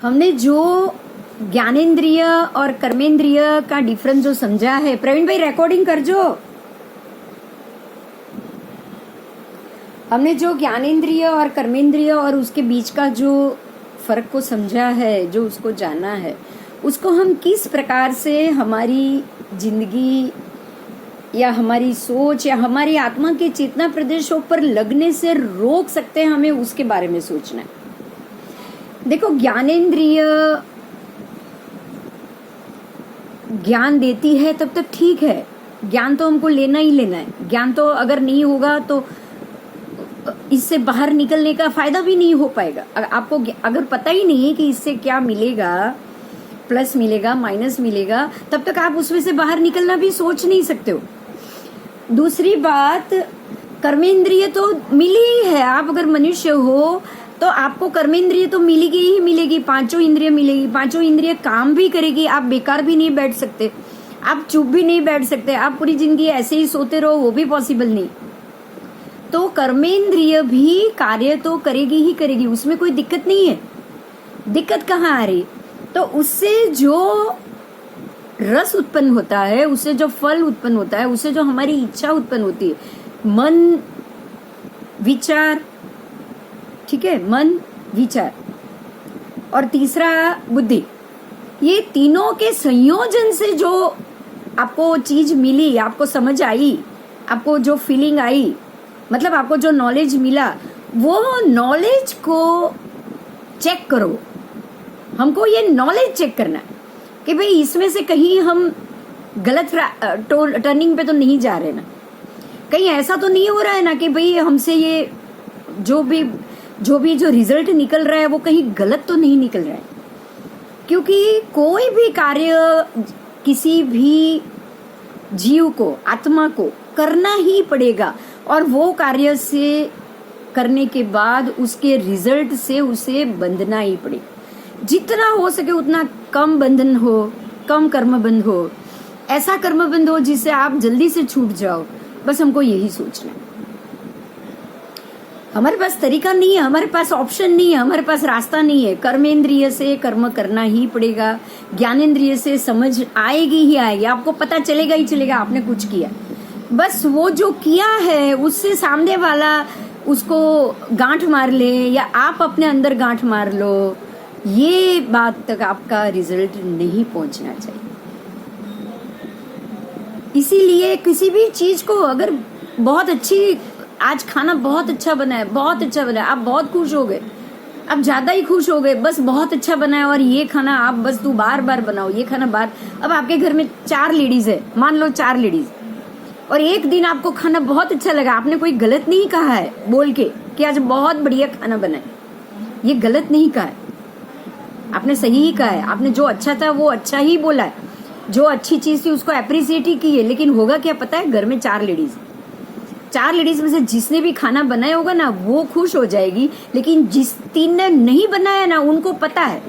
हमने जो ज्ञानेंद्रिय और कर्मेंद्रिय का डिफरेंस जो समझा है, प्रवीण भाई रिकॉर्डिंग कर जो। हमने जो ज्ञानेंद्रिय और कर्मेंद्रिय और उसके बीच का जो फर्क को समझा है, जो उसको जाना है, उसको हम किस प्रकार से हमारी जिंदगी या हमारी सोच या हमारी आत्मा के चेतना प्रदेशों पर लगने से रोक सकते हैं, हमें उसके बारे में सोचना है। देखो, ज्ञानेंद्रिय ज्ञान देती है तब तक ठीक है, ज्ञान तो हमको लेना ही लेना है। ज्ञान तो अगर नहीं होगा तो इससे बाहर निकलने का फायदा भी नहीं हो पाएगा। आपको अगर पता ही नहीं है कि इससे क्या मिलेगा, प्लस मिलेगा माइनस मिलेगा, तब तक आप उसमें से बाहर निकलना भी सोच नहीं सकते हो। दूसरी बात, कर्मेंद्रिय तो मिली ही है। आप अगर मनुष्य हो तो आपको कर्मेंद्रिय तो मिलेगी ही मिलेगी, पांचों इंद्रिय मिलेगी, पांचों इंद्रिय काम भी करेगी। आप बेकार भी नहीं बैठ सकते, आप चुप भी नहीं बैठ सकते, आप पूरी जिंदगी ऐसे ही सोते रहो, वो भी पॉसिबल नहीं। तो कर्मेंद्रिय भी कार्य तो करेगी ही करेगी, उसमें कोई दिक्कत नहीं है। दिक्कत कहाँ आ रही? तो उससे जो रस उत्पन्न होता है, उससे जो फल उत्पन्न होता है, उससे जो हमारी इच्छा उत्पन्न होती है, मन विचार, ठीक है, मन विचार और तीसरा बुद्धि, ये तीनों के संयोजन से जो आपको चीज मिली, आपको समझ आई, आपको जो फीलिंग आई, मतलब आपको जो नॉलेज मिला, वो नॉलेज को चेक करो। हमको ये नॉलेज चेक करना है कि भाई इसमें से कहीं हम गलत टर्निंग पे तो नहीं जा रहे ना, कहीं ऐसा तो नहीं हो रहा है ना कि भाई हमसे ये जो भी रिजल्ट निकल रहा है वो कहीं गलत तो नहीं निकल रहा है। क्योंकि कोई भी कार्य किसी भी जीव को, आत्मा को करना ही पड़ेगा, और वो कार्य से करने के बाद उसके रिजल्ट से उसे बंधना ही पड़ेगा। जितना हो सके उतना कम बंधन हो, कम कर्मबंध हो, ऐसा कर्मबंध हो जिससे आप जल्दी से छूट जाओ। बस हमको यही सोचना है। हमारे पास तरीका नहीं है, हमारे पास ऑप्शन नहीं है, हमारे पास रास्ता नहीं है। कर्मेंद्रिय से कर्म करना ही पड़ेगा, ज्ञानेंद्रिय से समझ आएगी ही आएगी, आपको पता चलेगा ही चलेगा आपने कुछ किया। बस वो जो किया है उससे सामने वाला उसको गांठ मार ले या आप अपने अंदर गांठ मार लो, ये बात तक आपका रिजल्ट नहीं पहुंचना चाहिए। इसीलिए किसी भी चीज को, अगर बहुत अच्छी, आज खाना बहुत अच्छा बना है, बहुत अच्छा बना है, आप बहुत खुश हो गए, आप ज्यादा ही खुश हो गए, बस बहुत अच्छा बना है और ये खाना आप बस तू बार बार बनाओ, ये खाना बार। अब आपके घर में 4 लेडीज है, मान लो 4 लेडीज, और एक दिन आपको खाना बहुत अच्छा लगा, आपने कोई गलत नहीं कहा है बोल के कि आज बहुत बढ़िया खाना बना है, ये गलत नहीं कहा है, आपने सही ही कहा है। आपने जो अच्छा था वो अच्छा ही बोला है, जो अच्छी चीज थी उसको अप्रिसिएट ही की है। लेकिन होगा क्या पता है, घर में 4 लेडीज, 4 लेडीज में से जिसने भी खाना बनाया होगा ना वो खुश हो जाएगी, लेकिन जिस 3 ने नहीं बनाया ना उनको पता है,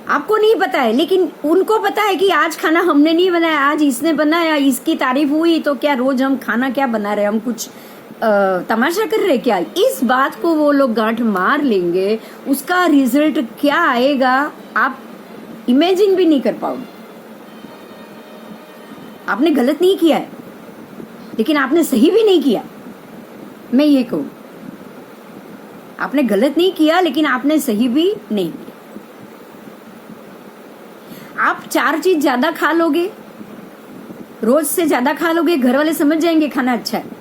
आपको नहीं पता है, लेकिन उनको पता है कि आज खाना हमने नहीं बनाया, आज इसने बनाया, इसकी तारीफ हुई, तो क्या रोज हम खाना क्या बना रहे, हम कुछ तमाशा कर रहे क्या? इस बात को वो लोग गांठ मार लेंगे, उसका रिजल्ट क्या आएगा आप इमेजिन भी नहीं कर पाओगे। आपने गलत नहीं किया है, लेकिन आपने सही भी नहीं किया। मैं ये कहूं, आपने गलत नहीं किया लेकिन आपने सही भी नहीं किया। आप 4 चीज ज्यादा खा लोगे, रोज से ज्यादा खा लोगे, घर वाले समझ जाएंगे खाना अच्छा है।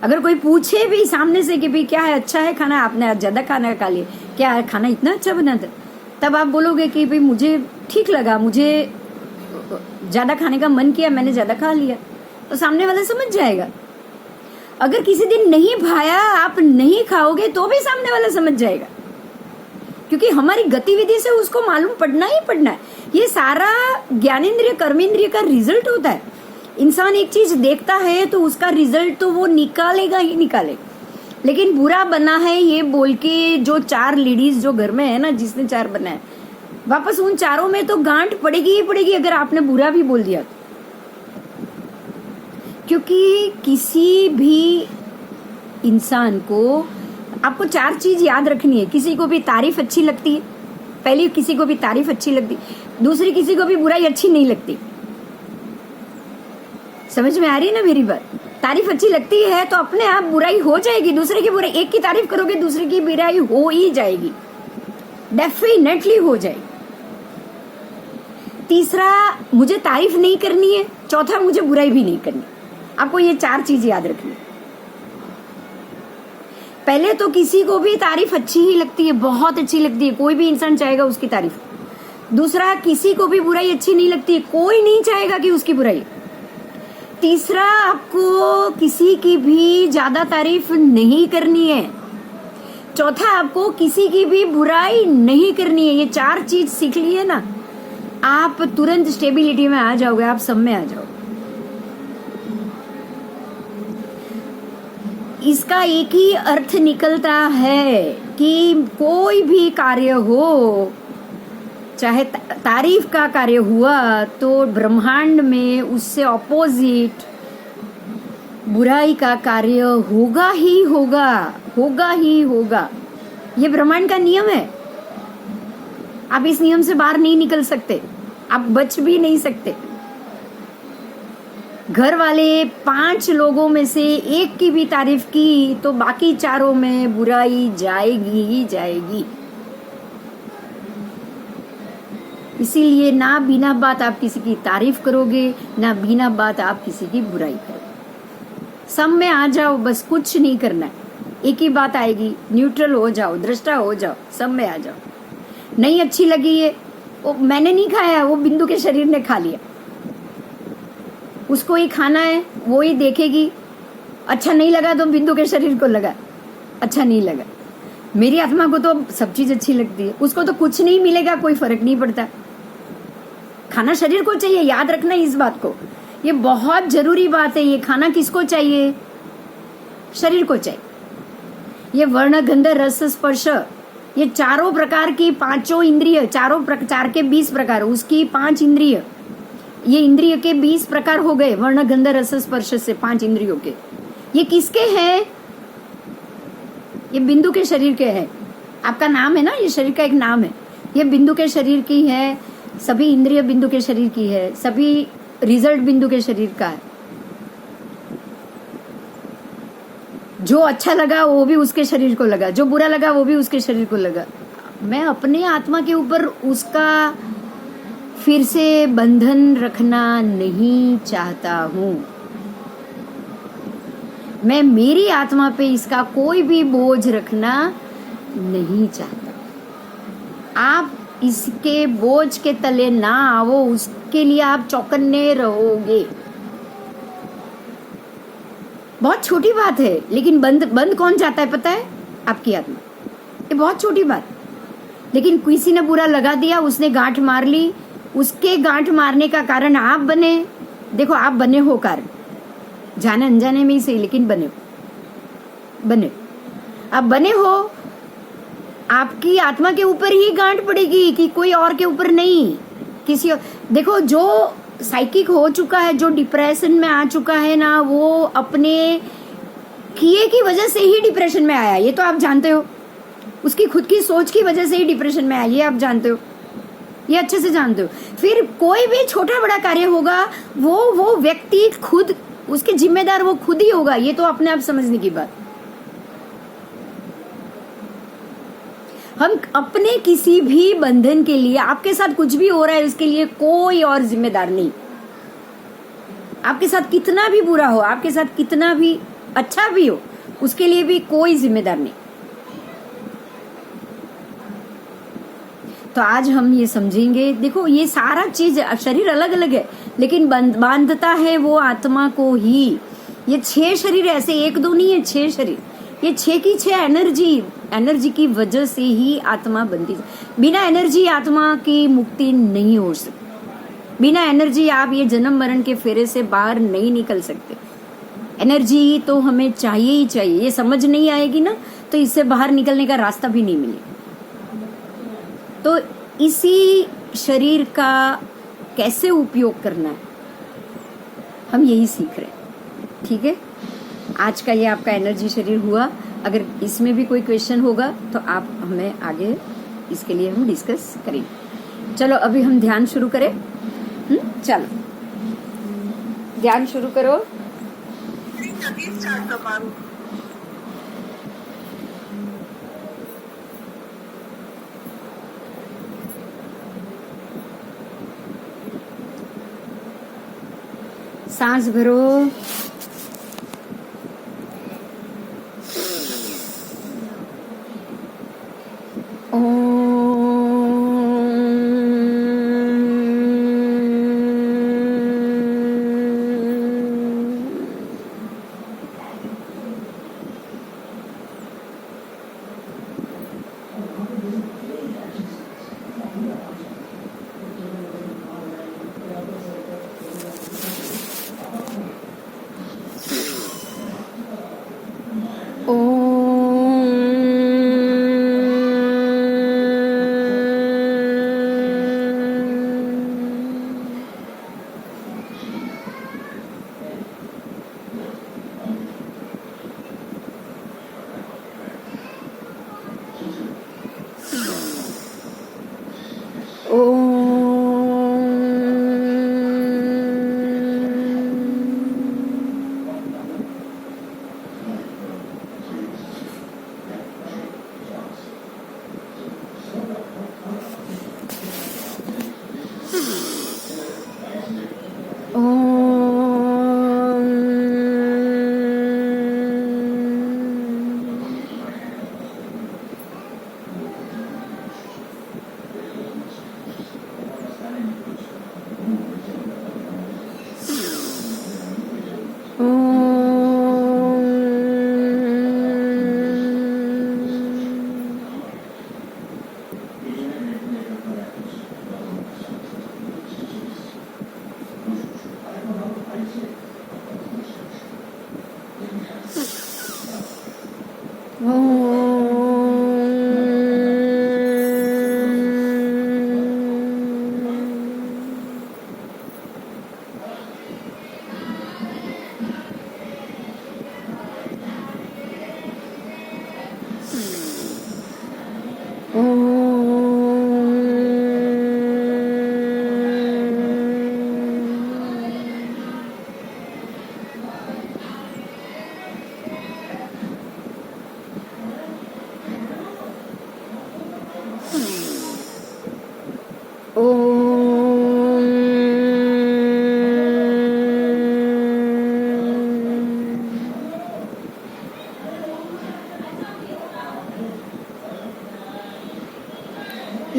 अगर कोई पूछे भी सामने से कि भाई क्या है, अच्छा है खाना, आपने आज ज्यादा खाना खा लिया, क्या है खाना इतना अच्छा बना था, तब आप बोलोगे कि भाई मुझे ठीक लगा, मुझे ज्यादा खाने का मन किया, मैंने ज्यादा खा लिया, तो सामने वाला समझ जाएगा। अगर किसी दिन नहीं भाया, आप नहीं खाओगे तो भी सामने वाला समझ जाएगा, क्योंकि हमारी गतिविधि से उसको मालूम पड़ना ही पड़ना है। ये सारा ज्ञानेंद्रिय कर्मेंद्रिय का रिजल्ट होता है। इंसान एक चीज देखता है तो उसका रिजल्ट तो वो निकालेगा ही निकालेगा, लेकिन बुरा बना है ये बोल के जो 4 लेडीज जो घर में है ना, जिसने 4 बनाया, वापस उन 4 में तो गांठ पड़ेगी ही पड़ेगी अगर आपने बुरा भी बोल दिया। क्योंकि किसी भी इंसान को आपको 4 चीज याद रखनी है। किसी को भी तारीफ अच्छी लगती है, पहली किसी को भी तारीफ अच्छी लगती, दूसरी किसी को भी बुराई अच्छी नहीं लगती। समझ में आ रही है ना मेरी बात? तारीफ अच्छी लगती है तो अपने आप बुराई हो जाएगी, दूसरे की बुराई, एक की तारीफ करोगे दूसरे की बुराई हो ही जाएगी, डेफिनेटली हो जाएगी। तीसरा, मुझे तारीफ नहीं करनी है। चौथा, मुझे बुराई भी नहीं करनी। आपको ये 4 चीज याद रखनी है। पहले तो किसी को भी तारीफ अच्छी ही लगती है, बहुत अच्छी लगती है, कोई भी इंसान चाहेगा उसकी तारीफ। दूसरा, किसी को भी बुराई अच्छी नहीं लगती है, कोई नहीं चाहेगा कि उसकी बुराई। तीसरा, आपको किसी की भी ज्यादा तारीफ नहीं करनी है। चौथा, आपको किसी की भी बुराई नहीं करनी है। ये 4 चीज सीख लिए ना, आप तुरंत स्टेबिलिटी में आ जाओगे, आप सब में आ जाओगे। इसका एक ही अर्थ निकलता है कि कोई भी कार्य हो, चाहे तारीफ का कार्य हुआ तो ब्रह्मांड में उससे ऑपोजिट बुराई का कार्य होगा ही होगा, होगा ही होगा। ये ब्रह्मांड का नियम है। आप इस नियम से बाहर नहीं निकल सकते, आप बच भी नहीं सकते। घर वाले 5 लोगों में से एक की भी तारीफ की तो बाकी 4 में बुराई जाएगी ही जाएगी। इसीलिए ना बिना बात आप किसी की तारीफ करोगे, ना बिना बात आप किसी की बुराई करोगे। सब में आ जाओ, बस कुछ नहीं करना है। एक ही बात आएगी, न्यूट्रल हो जाओ, दृष्टा हो जाओ, सब में आ जाओ। नहीं अच्छी लगी है, वो मैंने नहीं खाया, वो बिंदु के शरीर ने खा लिया, उसको ही खाना है, वो ही देखेगी। अच्छा नहीं लगा तो बिंदु के शरीर को लगा, अच्छा नहीं लगा। मेरी आत्मा को तो सब चीज अच्छी लगती है, उसको तो कुछ नहीं मिलेगा, कोई फर्क नहीं पड़ता। खाना शरीर को चाहिए, याद रखना इस बात को, ये बहुत जरूरी बात है। ये खाना किसको चाहिए? शरीर को चाहिए। ये वर्ण गंध रस स्पर्श, ये चारों प्रकार की 5 इंद्रिय, चार के 20 प्रकार, उसकी 5 इंद्रिय, ये इंद्रिय के 20 प्रकार हो गए वर्ण गंध रस स्पर्श से 5 इंद्रियों के। ये किसके हैं? ये बिंदु के शरीर के हैं। आपका नाम है ना, ये शरीर का एक नाम है। ये बिंदु के शरीर की है, सभी इंद्रिय बिंदु के शरीर की है, सभी रिजल्ट बिंदु के शरीर का है। जो अच्छा लगा वो भी उसके शरीर को लगा, जो बुरा लगा वो भी उसके शरीर को लगा। मैं अपने आत्मा के ऊपर उसका फिर से बंधन रखना नहीं चाहता हूं। मैं मेरी आत्मा पे इसका कोई भी बोझ रखना नहीं चाहता। आप इसके बोझ के तले ना आओ, उसके लिए आप चौकन्ने रहोगे। बहुत छोटी बात है, लेकिन बंद कौन जाता है पता है? आपकी आत्मा। ये बहुत छोटी बात, लेकिन किसी ने बुरा लगा दिया, उसने गांठ मार ली, उसके गांठ मारने का कारण आप बने। देखो, आप बने हो कारण, जाने अनजाने में ही सही, लेकिन बने आप बने हो। आपकी आत्मा के ऊपर ही गांठ पड़ेगी कि कोई और के ऊपर नहीं, किसी और। देखो, जो साइकिक हो चुका है, जो डिप्रेशन में आ चुका है ना, वो अपने किए की वजह से ही डिप्रेशन में आया, ये तो आप जानते हो। उसकी खुद की सोच की वजह से ही डिप्रेशन में आया, ये आप जानते हो, ये अच्छे से जानते हो। फिर कोई भी छोटा बड़ा कार्य होगा, वो व्यक्ति खुद, उसके जिम्मेदार वो खुद ही होगा, ये तो अपने आप समझने की बात। हम अपने किसी भी बंधन के लिए, आपके साथ कुछ भी हो रहा है उसके लिए कोई और जिम्मेदार नहीं। आपके साथ कितना भी बुरा हो, आपके साथ कितना भी अच्छा भी हो, उसके लिए भी कोई जिम्मेदार नहीं। तो आज हम ये समझेंगे। देखो, ये सारा चीज, शरीर अलग अलग है, लेकिन बांधता है वो आत्मा को ही। ये 6 शरीर ऐसे 1-2 नहीं है, 6 शरीर, ये 6 की 6 एनर्जी की वजह से ही आत्मा बनती है। बिना एनर्जी आत्मा की मुक्ति नहीं हो सकती। बिना एनर्जी आप ये जन्म मरण के फेरे से बाहर नहीं निकल सकते। एनर्जी तो हमें चाहिए ही चाहिए। ये समझ नहीं आएगी ना, तो इससे बाहर निकलने का रास्ता भी नहीं मिलेगा। तो इसी शरीर का कैसे उपयोग करना है, हम यही सीख रहे हैं। ठीक है, आज का ये आपका एनर्जी शरीर हुआ। अगर इसमें भी कोई क्वेश्चन होगा तो आप हमें आगे इसके लिए हम डिस्कस करेंगे। चलो अभी हम ध्यान शुरू करें। चलो ध्यान शुरू करो। सांस भरो,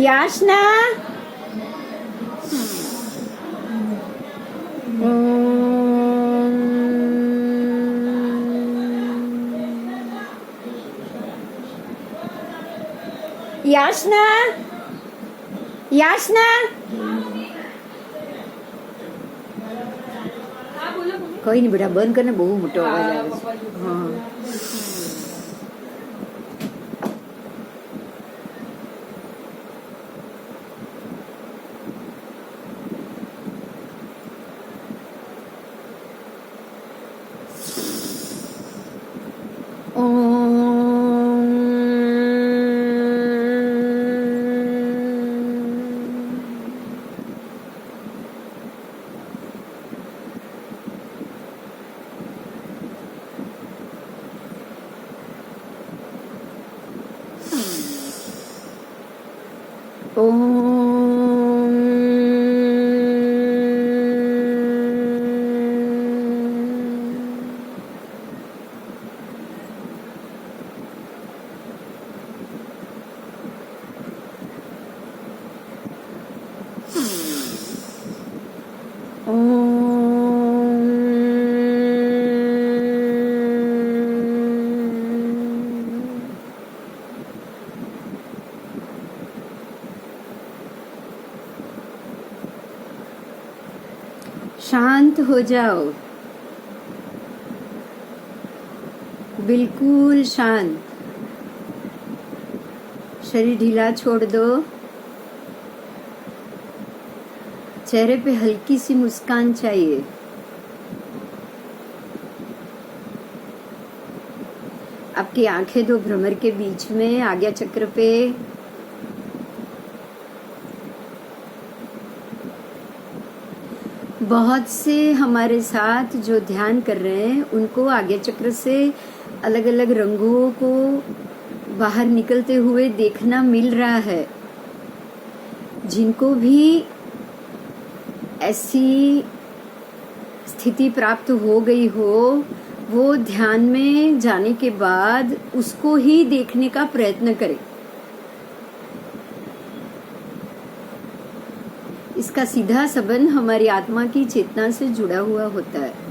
याचना, याचना, याचना, कोई नहीं बेटा, बंद करना, बहुत मोटो अवाज આવે છે। हाँ शांत हो जाओ, बिल्कुल शांत। शरीर ढीला छोड़ दो। चेहरे पे हल्की सी मुस्कान चाहिए। आपके आपकी आंखें दो भ्रमर के बीच में आज्ञा चक्र पे। बहुत से हमारे साथ जो ध्यान कर रहे हैं उनको आज्ञा चक्र से अलग अलग रंगों को बाहर निकलते हुए देखना मिल रहा है। जिनको भी ऐसी स्थिति प्राप्त हो गई हो, वो ध्यान में जाने के बाद उसको ही देखने का प्रयत्न करें। इसका सीधा संबंध हमारी आत्मा की चेतना से जुड़ा हुआ होता है।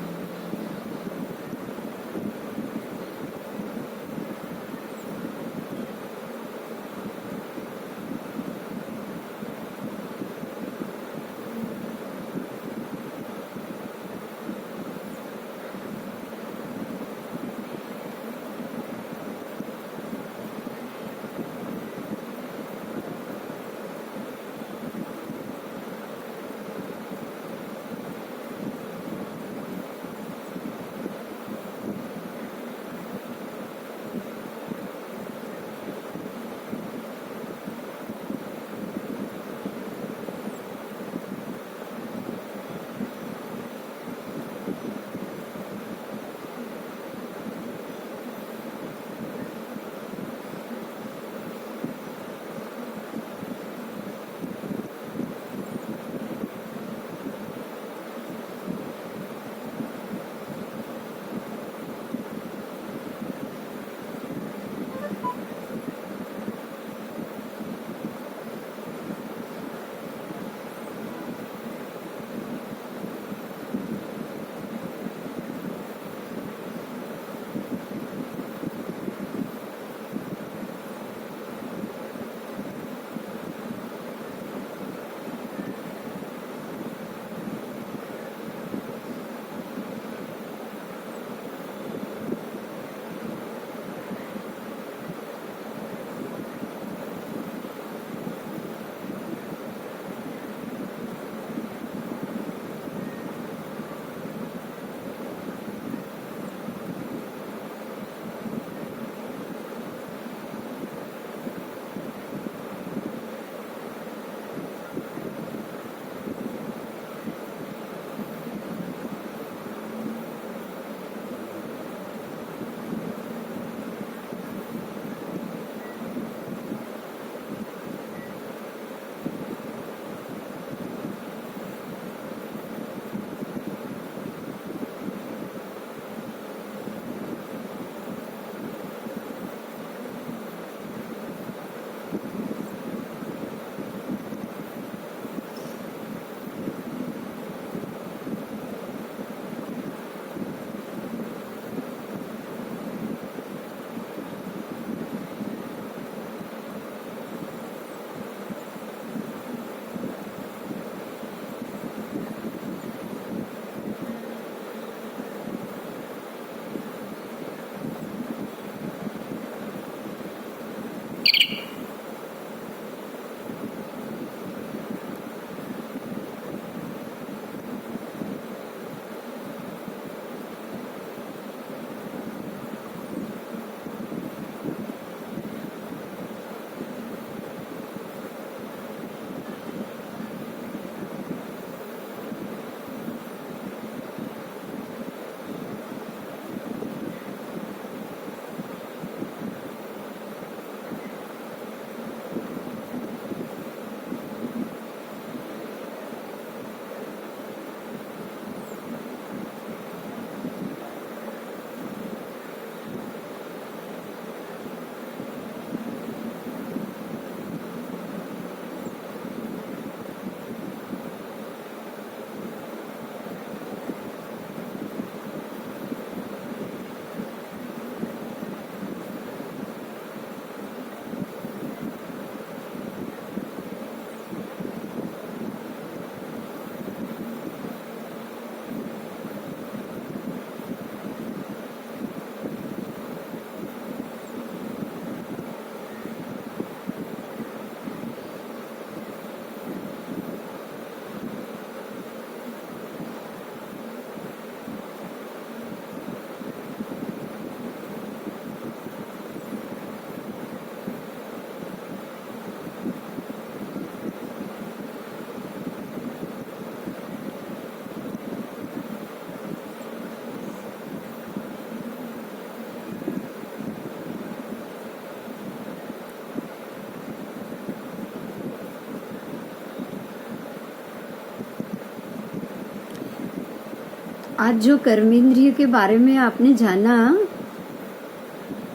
आज जो कर्मेंद्रिय के बारे में आपने जाना,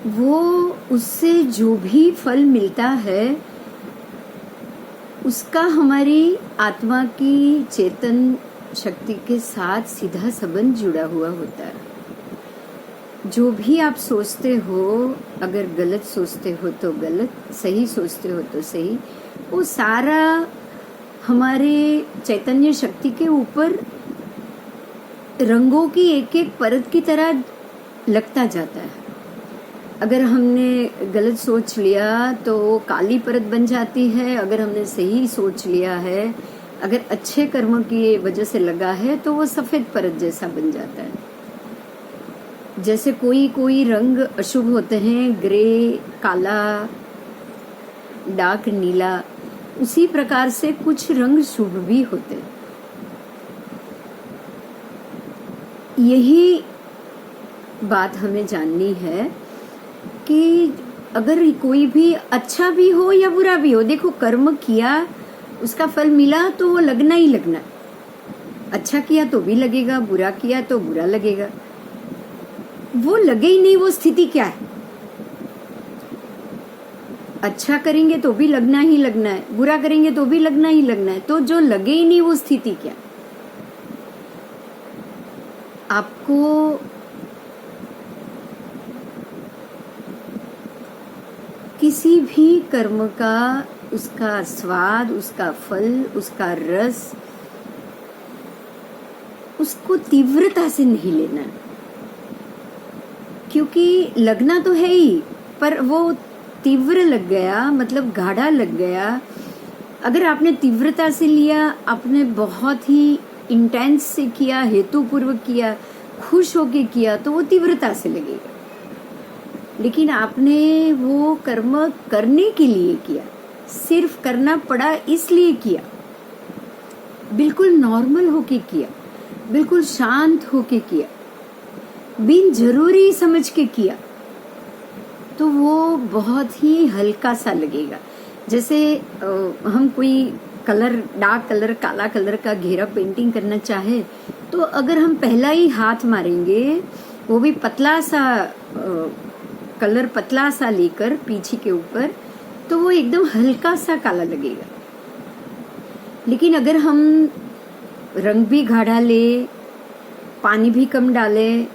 वो उससे जो भी फल मिलता है उसका हमारी आत्मा की चेतन शक्ति के साथ सीधा संबंध जुड़ा हुआ होता है। जो भी आप सोचते हो, अगर गलत सोचते हो तो गलत, सही सोचते हो तो सही, वो सारा हमारे चैतन्य शक्ति के ऊपर रंगों की एक एक परत की तरह लगता जाता है। अगर हमने गलत सोच लिया तो वो काली परत बन जाती है, अगर हमने सही सोच लिया है, अगर अच्छे कर्म की वजह से लगा है तो वो सफेद परत जैसा बन जाता है। जैसे कोई कोई रंग अशुभ होते हैं, ग्रे, काला, डार्क नीला, उसी प्रकार से कुछ रंग शुभ भी होते हैं। यही बात हमें जाननी है कि अगर कोई भी अच्छा भी हो या बुरा भी हो, देखो कर्म किया, उसका फल मिला तो वो लगना ही लगना। अच्छा किया तो भी लगेगा, बुरा किया तो बुरा लगेगा। वो लगे ही नहीं, वो स्थिति क्या है? अच्छा करेंगे तो भी लगना ही लगना है, बुरा करेंगे तो भी लगना ही लगना है। तो जो लगे ही नहीं, वो स्थिति क्या? आपको किसी भी कर्म का, उसका स्वाद, उसका फल, उसका रस, उसको तीव्रता से नहीं लेना, क्योंकि लगना तो है ही, पर वो तीव्र लग गया मतलब गाढ़ा लग गया। अगर आपने तीव्रता से लिया, आपने बहुत ही इंटेंस से किया, हेतुपूर्वक किया, खुश होके किया, तो वो तीव्रता से लगेगा। लेकिन आपने वो कर्म करने के लिए किया, सिर्फ करना पड़ा इसलिए किया, बिल्कुल नॉर्मल होके किया, बिल्कुल शांत होके किया, बिन जरूरी समझ के किया, तो वो बहुत ही हल्का सा लगेगा। जैसे हम कोई कलर, डार्क कलर, काला कलर का घेरा पेंटिंग करना चाहे, तो अगर हम पहला ही हाथ मारेंगे, वो भी पतला सा कलर, पतला सा लेकर पीछे के ऊपर, तो वो एकदम हल्का सा काला लगेगा। लेकिन अगर हम रंग भी गाढ़ा ले, पानी भी कम डालें,